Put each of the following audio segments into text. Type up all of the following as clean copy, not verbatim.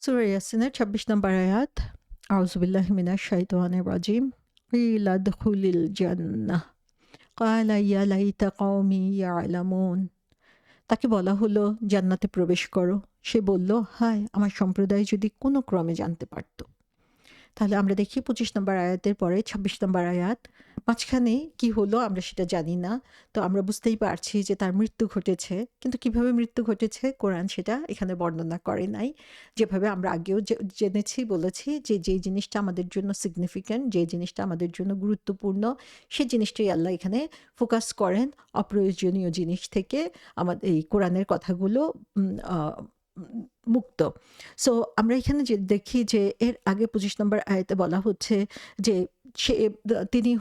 সূরা ইয়াসিনের ২৬ নম্বর আয়াত। আউযু বিল্লাহি মিনাশ শাইতানির রাজিম। কিলা দুখুলিল জান্নাহ ক্বালা ইয়া লাইতা কওমি ইয়ালামুন। তাকে বলা হলো জান্নাতে প্রবেশ করো। সে বলল, হায় আমার সম্প্রদায় যদি কোনো ক্রমে জানতে পারত। তাহলে আমরা দেখি ২৫ নম্বর আয়াতের পরে ২৬ নম্বর আয়াত। মাঝখানে কি হলো আমরা সেটা জানি না। তো আমরা বুঝতেই পারছি যে তার মৃত্যু ঘটেছে। কিন্তু কিভাবে মৃত্যু ঘটেছে কোরআন সেটা এখানে বর্ণনা করে নাই। যেভাবে আমরা আগেও জেনেছি, বলেছি যে যেই জিনিসটা আমাদের জন্য সিগনিফিক্যান্ট, যে জিনিসটা আমাদের জন্য গুরুত্বপূর্ণ, সেই জিনিসটাই আল্লাহ এখানে ফোকাস করেন। অপ্রয়োজনীয় জিনিস থেকে আমাদের এই কোরআনের কথাগুলো আ মুক্ত। সো আমরা এখানে যে দেখি যে এর আগে ২৫ নম্বর আয়াতে বলা হচ্ছে যে তিনি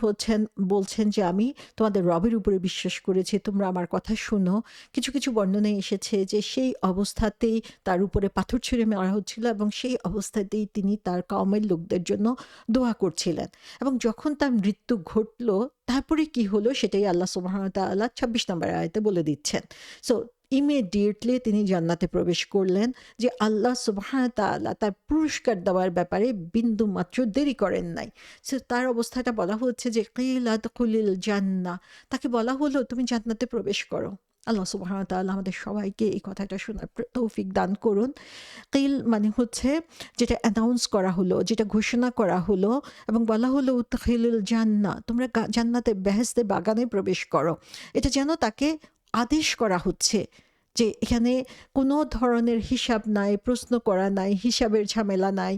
বলছেন যে আমি তোমাদের রবের উপরে বিশ্বাস করেছি, তোমরা আমার কথা শুনো। কিছু কিছু বর্ণনায় এসেছে যে সেই অবস্থাতেই তার উপরে পাথর ছুঁড়ে মারা হচ্ছিল এবং সেই অবস্থাতেই তিনি তার কওমের লোকদের জন্য দোয়া করছিলেন। এবং যখন তার মৃত্যু ঘটল তারপরে কি হলো সেটাই আল্লাহ সুবহানাহু ওয়া তাআলা ২৬ নম্বর আয়াতে বলে দিচ্ছেন। সো ইমিডিয়েটলি তিনি জান্নাতে প্রবেশ করলেন, যে আল্লাহ সুবহানাহু ওয়া তাআলা তার পুরস্কার দেওয়ার ব্যাপারে বিন্দু মাত্র দেরি করেন নাই। সো তার অবস্থাটা বলা হচ্ছে যে কিলা দুখুলিল জান্নাহ, তাকে বলা হলো তুমি জান্নাতে প্রবেশ করো। আল্লাহ সুবহানাহু ওয়া তাআলা আমাদের সবাইকে এই কথাটা শোনার তৌফিক দান করুন। কিল মানে হচ্ছে যেটা অ্যানাউন্স করা হলো, যেটা ঘোষণা করা হলো এবং বলা হলো উদখিলুল জান্নাহ, তোমরা জান্নাতে বেহেশতের বাগানে প্রবেশ করো। এটা যেন তাকে আদেশ করা হচ্ছে যে এখানে কোনো ধরনের হিসাব নাই, প্রশ্ন করা নাই, হিসাবের ঝামেলা নাই,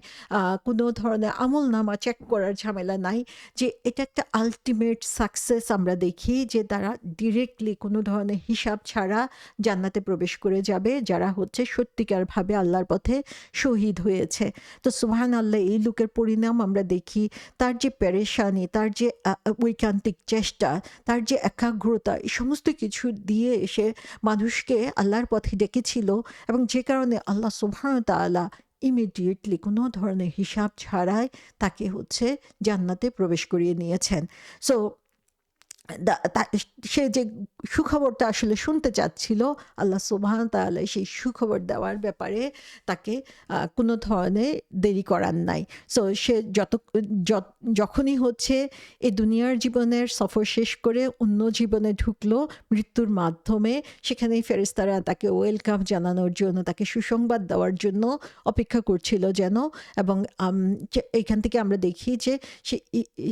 কোনো ধরনের আমলনামা চেক করার ঝামেলা নাই। যে এটা একটা আল্টিমেট সাকসেস আমরা দেখি যে তারা ডিরেক্টলি কোনো ধরনের হিসাব ছাড়া জান্নাতে প্রবেশ করে যাবে, যারা হচ্ছে সত্যিকারভাবে আল্লাহর পথে শহীদ হয়েছে। তো সুবহানাল্লাহ, এই লোকের পরিণাম আমরা দেখি। তার যে পেরেশানি, তার যে ঐকান্তিক চেষ্টা, তার যে একাগ্রতা, এই সমস্ত কিছু দিয়ে এসে মানুষকে আল্লাহর পথে ডেকেছিল এবং যে কারণে আল্লাহ সুবহানাহু ওয়া তাআলা ইমিডিয়েটলি কোনো ধরনের হিসাব ছাড়াই তাকে হচ্ছে জান্নাতে প্রবেশ করিয়ে নিয়েছেন। সো সে যে সুখবরটা আসলে শুনতে চাচ্ছিল, আল্লাহ সুবহানাহু ওয়া তাআলা সেই সুখবর দেওয়ার ব্যাপারে তাকে কোনো ধরনের দেরি করার নাই। সো সে যখনই হচ্ছে এই দুনিয়ার জীবনের সফর শেষ করে অন্য জীবনে ঢুকলো মৃত্যুর মাধ্যমে, সেখানেই ফেরেশতারা তাকে ওয়েলকাম জানানোর জন্য, তাকে সুসংবাদ দেওয়ার জন্য অপেক্ষা করছিল যেন। এবং এখান থেকে আমরা দেখি যে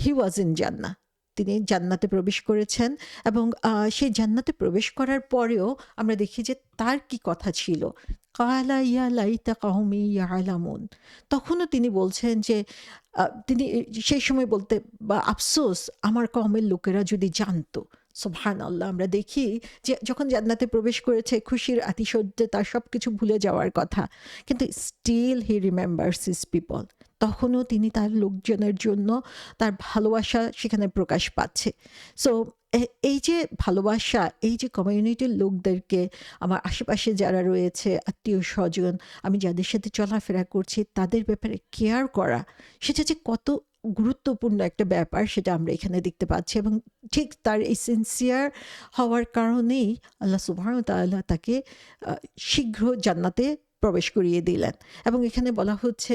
হি ওয়াজ ইন জান্নাহ, তিনি জান্নাতে প্রবেশ করেছেন। এবং সেই জান্নাতে প্রবেশ করার পরেও আমরা দেখি যে তার কি কথা ছিল। কালা ইয়া লাইতা কওমি ইয়ালামুন, তখনও তিনি বলছেন যে তিনি সেই সময় বলতে বা আফসোস আমার কওমের লোকেরা যদি জানতো। সুবহানাল্লাহ, আমরা দেখি যে যখন জান্নাতে প্রবেশ করেছে খুশির আতিশয্যে তার সবকিছু ভুলে যাওয়ার কথা, কিন্তু still he remembers his people. তখনও তিনি তার লোকজনের জন্য তার ভালোবাসা সেখানে প্রকাশ পাচ্ছে। সো এই যে ভালোবাসা, এই যে কমিউনিটির লোকদেরকে, আমার আশেপাশে যারা রয়েছে আত্মীয় স্বজন, আমি যাদের সাথে চলাফেরা করছি তাদের ব্যাপারে কেয়ার করা, সেটা যে কত গুরুত্বপূর্ণ একটা ব্যাপার সেটা আমরা এখানে দেখতে পাচ্ছি। এবং ঠিক তার এই সিনসিয়ার হওয়ার কারণেই আল্লাহ সুবহানাহু ওয়া তাআলা তাকে শীঘ্র জান্নাতে প্রবেশ করিয়ে দিলেন। এবং এখানে বলা হচ্ছে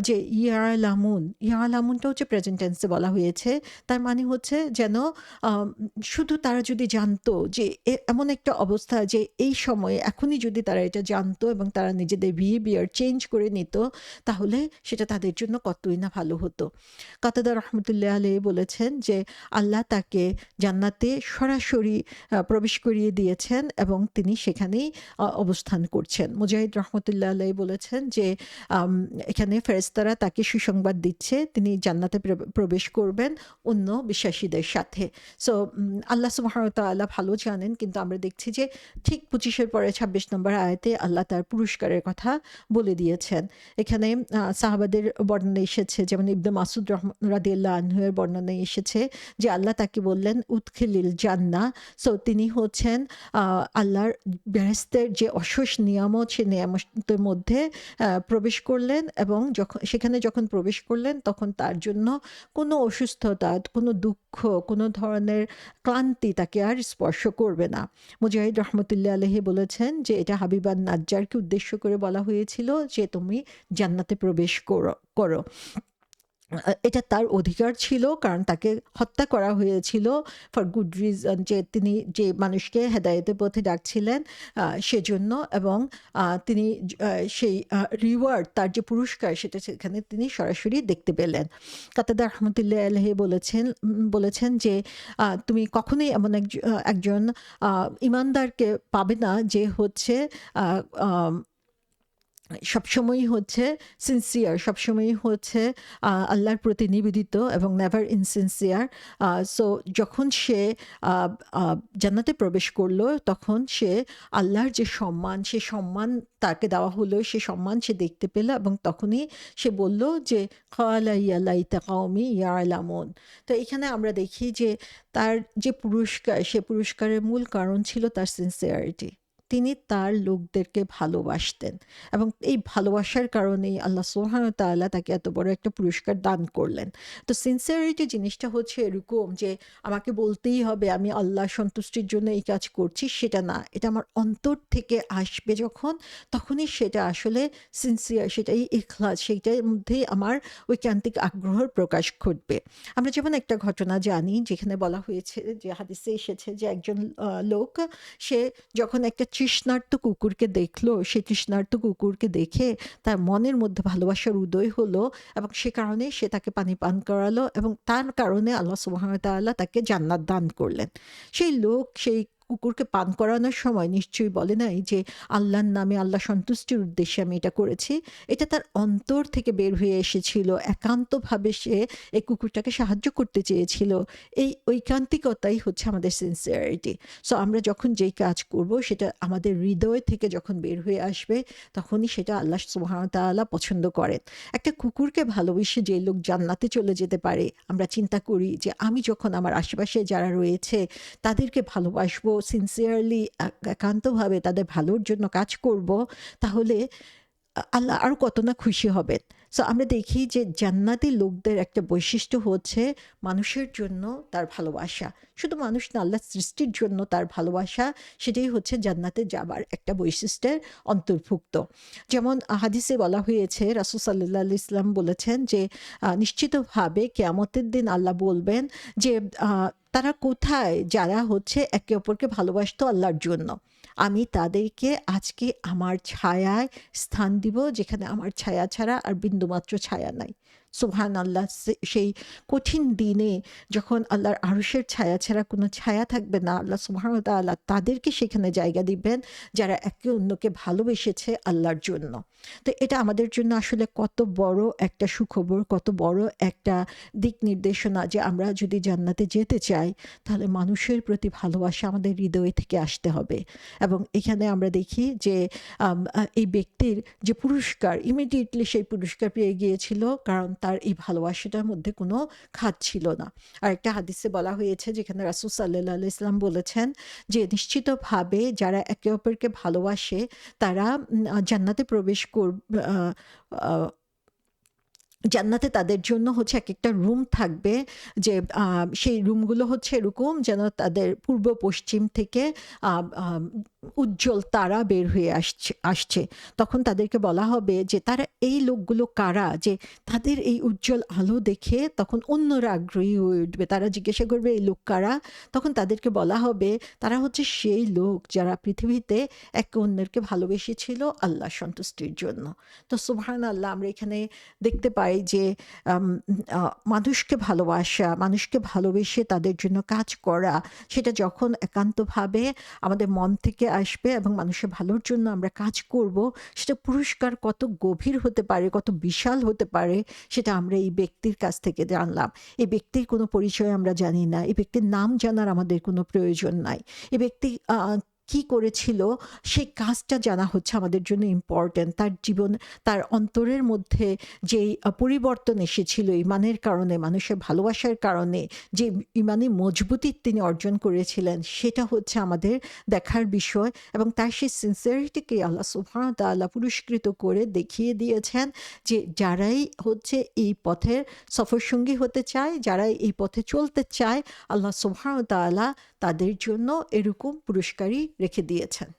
যে ইয়ালামুনটা হচ্ছে প্রেজেন্ট টেন্সে বলা হয়েছে। তার মানে হচ্ছে যেন শুধু তারা যদি জানতো যে এমন একটা অবস্থা যে এই সময়ে এখনই যদি তারা এটা জানতো এবং তারা নিজেদের বিহেভিয়ার চেঞ্জ করে নিত, তাহলে সেটা তাদের জন্য কতই না ভালো হতো। কাতাদা রহমতুল্লাহ আলাইহি বলেছেন যে আল্লাহ তাকে জান্নাতে সরাসরি প্রবেশ করিয়ে দিয়েছেন এবং তিনি সেখানেই অবস্থান করছেন। মুজাহিদ রহমতুল্লাহ আলাইহি বলেছেন যে এখানে ফেরেশতারা তাকে সুসংবাদ দিচ্ছে তিনি জান্নাতে প্রবেশ করবেন অন্য বিশ্বাসীদের সাথে। সো আল্লাহ সুবহানাহু ওয়া তাআলা ভালো জানেন, কিন্তু আমরা দেখছি যে ঠিক ২৫ এর পরে ২৬ নম্বর আয়াতে আল্লাহ তার পুরস্কারের কথা বলে দিয়েছেন। এখানে সাহাবাদের বর্ণনায় এসেছে, যেমন ইবনে মাসউদ রাদিয়াল্লাহু আনহু এর বর্ণনায় এসেছে যে আল্লাহ তাকে বললেন উদখিলিল জান্নাহ। সো তিনি হচ্ছেন আল্লাহর বেহেশতের যে অশেষ নিয়ামত, সে জান্নাতের মধ্যে প্রবেশ করলেন এবং সেখানে যখন প্রবেশ করলেন তখন তার জন্য কোনো অসুস্থতা, কোনো দুঃখ, কোনো ধরনের ক্লান্তি তাকে আর স্পর্শ করবে না। মুজাহিদ রহমতুল্লাহ আলাইহি বলেছেন যে এটা হাবিবান নাজ্জারকে উদ্দেশ্য করে বলা হয়েছিল যে তুমি জান্নাতে প্রবেশ করো। এটা তার অধিকার ছিল, কারণ তাকে হত্যা করা হয়েছিল ফর গুড রিজন, যে তিনি যে মানুষকে হেদায়েতের পথে ডাকছিলেন সেজন্য, এবং তিনি সেই রিওয়ার্ড, তার যে পুরস্কার সেটা সেখানে তিনি সরাসরি দেখতে পেলেন। কাতাদা রহমতুল্লাহ আলাইহি বলেছেন যে তুমি কখনোই এমন একজন ইমানদারকে পাবে না যে হচ্ছে সবসময়ই হচ্ছে সিনসিয়ার, সবসময়ই হচ্ছে আল্লাহর প্রতি নিবেদিত এবং নেভার ইনসিনসিয়ার। সো যখন সে জান্নাতে প্রবেশ করলো তখন সে আল্লাহর যে সম্মান, সে সম্মান তাকে দেওয়া হলো, সে সম্মান সে দেখতে পেল, এবং তখনই সে বলল যে ক্বালা ইয়া লাইতা কওমি ইয়ালামুন। তো এখানে আমরা দেখি যে তার যে পুরস্কার, সে পুরস্কারের মূল কারণ ছিল তার সিনসিয়ারিটি। তিনি তার লোকদেরকে ভালোবাসতেন এবং এই ভালোবাসার কারণেই আল্লাহ সুবহানাহু ওয়া তাআলা তাকে এত বড় একটা পুরস্কার দান করলেন। তো সিনসিয়ারিটি জিনিসটা হচ্ছে এরকম যে আমাকে বলতেই হবে আমি আল্লাহ সন্তুষ্টির জন্য এই কাজ করছি, সেটা না। এটা আমার অন্তর থেকে আসবে যখন, তখনই সেটা আসলে সিনসিয়ার, সেটাই ইখলাস, সেইটার মধ্যেই আমার ঐকান্তিক আগ্রহের প্রকাশ ঘটবে। আমরা যেমন একটা ঘটনা জানি যেখানে বলা হয়েছে, যে হাদিসে এসেছে যে একজন লোক, সে যখন একটা তৃষ্ণার্ত কুকুরকে দেখলো, সেই তৃষ্ণার্ত কুকুরকে দেখে তার মনের মধ্যে ভালোবাসার উদয় হলো এবং সে কারণে সে তাকে পানি পান করালো এবং তার কারণে আল্লাহ সুবহানাহু ওয়া তাআলা তাকে জান্নাত দান করলেন। সেই লোক সেই কুকুরকে পান করানোর সময় নিশ্চয়ই বলে নাই যে আল্লাহর নামে, আল্লাহ সন্তুষ্টির উদ্দেশ্যে আমি এটা করেছি। এটা তার অন্তর থেকে বের হয়ে এসেছিল, একান্তভাবে সে এই কুকুরটাকে সাহায্য করতে চেয়েছিল। এই ঐকান্তিকতাই হচ্ছে আমাদের সিনসিয়ারিটি। সো আমরা যখন যেই কাজ করব সেটা আমাদের হৃদয় থেকে যখন বের হয়ে আসবে তখনই সেটা আল্লাহ সুবহানাহু ওয়া তাআলা পছন্দ করেন। একটা কুকুরকে ভালোবেসে যে লোক জান্নাতে চলে যেতে পারে, আমরা চিন্তা করি যে আমি যখন আমার আশেপাশে যারা রয়েছে তাদেরকে ভালোবাসবো, সিনসিয়ারলি একান্তভাবে তাদের ভালোর জন্য কাজ করব, তাহলে আল্লাহ আরও কত না খুশি হবেন। সো আমরা দেখি যে জান্নাতি লোকদের একটা বৈশিষ্ট্য হচ্ছে মানুষের জন্য তার ভালোবাসা। শুধু মানুষ না, আল্লাহ সৃষ্টির জন্য তার ভালোবাসা, সেটাই হচ্ছে জান্নাতে যাবার একটা বৈশিষ্ট্যের অন্তর্ভুক্ত। যেমন হাদিসে বলা হয়েছে, রাসূল সাল্লাল্লাহু আলাইহি ওয়াসাল্লাম বলেছেন যে নিশ্চিতভাবে কিয়ামতের দিন আল্লাহ বলবেন যে তারা কোথায় যারা হচ্ছে একে অপরকে ভালোবাসতো আল্লাহর জন্য, আমি তাদেরকে আজকে আমার ছায়ায় স্থান দিব, যেখানে আমার ছায়া ছাড়া আর বিন্দুমাত্র ছায়া নাই। সুবহানাল্লাহ। সেই কঠিন দিনে যখন আল্লাহর আরশের ছায়া ছাড়া কোনো ছায়া থাকবে না, আল্লাহ সুবহানাহু ওয়া তাআলা তাদেরকে সেখানে জায়গা দিবেন যারা একে অন্যকে ভালোবেসেছে আল্লাহর জন্য। তো এটা আমাদের জন্য আসলে কত বড় একটা সুখবর, কত বড় একটা দিক নির্দেশনা যে আমরা যদি জান্নাতে যেতে চাই তাহলে মানুষের প্রতি ভালোবাসা আমাদের হৃদয় থেকে আসতে হবে। এবং এখানে আমরা দেখি যে এই ব্যক্তির যে পুরস্কার, ইমিডিয়েটলি সেই পুরস্কার পেয়ে গিয়েছিল, কারণ তার এই ভালোবাসাটার মধ্যে কোনো খাত ছিল না। আর একটা হাদিসে বলা হয়েছে যেখানে রাসূল সাল্লাল্লাহু আলাইহি ওয়াসাল্লাম বলেছেন যে নিশ্চিতভাবে যারা একে অপরকে ভালোবাসে তারা জান্নাতে প্রবেশ জান্নাতে তাদের জন্য হচ্ছে একটা রুম থাকবে, যে সেই রুমগুলো হচ্ছে এরকম যেন তাদের পূর্ব পশ্চিম থেকে উজ্জ্বল তারা বের হয়ে আসছে। তখন তাদেরকে বলা হবে যে তারা এই লোকগুলো কারা, যে তাদের এই উজ্জ্বল আলো দেখে তখন অন্যরা আগ্রহী হয়ে উঠবে, তারা জিজ্ঞাসা করবে এই লোক কারা। তখন তাদেরকে বলা হবে তারা হচ্ছে সেই লোক যারা পৃথিবীতে একে অন্যকে ভালোবেসেছিল আল্লাহ সন্তুষ্টির জন্য। তো সুবহানাল্লাহ, আমরা এখানে দেখতে পাই যে মানুষকে ভালোবাসা, মানুষকে ভালোবেসে তাদের জন্য কাজ করা, সেটা যখন একান্তভাবে আমাদের মন থেকে আসবে এবং মানুষের ভালোর জন্য আমরা কাজ করব, সেটা পুরস্কার কত গভীর হতে পারে, কত বিশাল হতে পারে, সেটা আমরা এই ব্যক্তির কাছ থেকে জানলাম। এই ব্যক্তির কোনো পরিচয় আমরা জানি না, এই ব্যক্তির নাম জানার আমাদের কোনো প্রয়োজন নাই। এই ব্যক্তি কি করেছিল সেই কাজটা জানা হচ্ছে আমাদের জন্য ইম্পর্ট্যান্ট। তার জীবন, তার অন্তরের মধ্যে যেই পরিবর্তন এসেছিল ঈমানের কারণে, মানুষের ভালোবাসার কারণে, যে ঈমানি মজবুতি তিনি অর্জন করেছিলেন, সেটা হচ্ছে আমাদের দেখার বিষয়। এবং তার সেই সিনসিয়ারিটিকে আল্লাহ সুবহানাহু ওয়া তাআলা পুরস্কৃত করে দেখিয়ে দিয়েছেন যে যারাই হচ্ছে এই পথের সফরসঙ্গী হতে চায়, যারাই এই পথে চলতে চায়, আল্লাহ সুবহানাহু ওয়া তাআলা তাদের জন্য এরকম পুরস্কারই রেখে দিয়েছেন।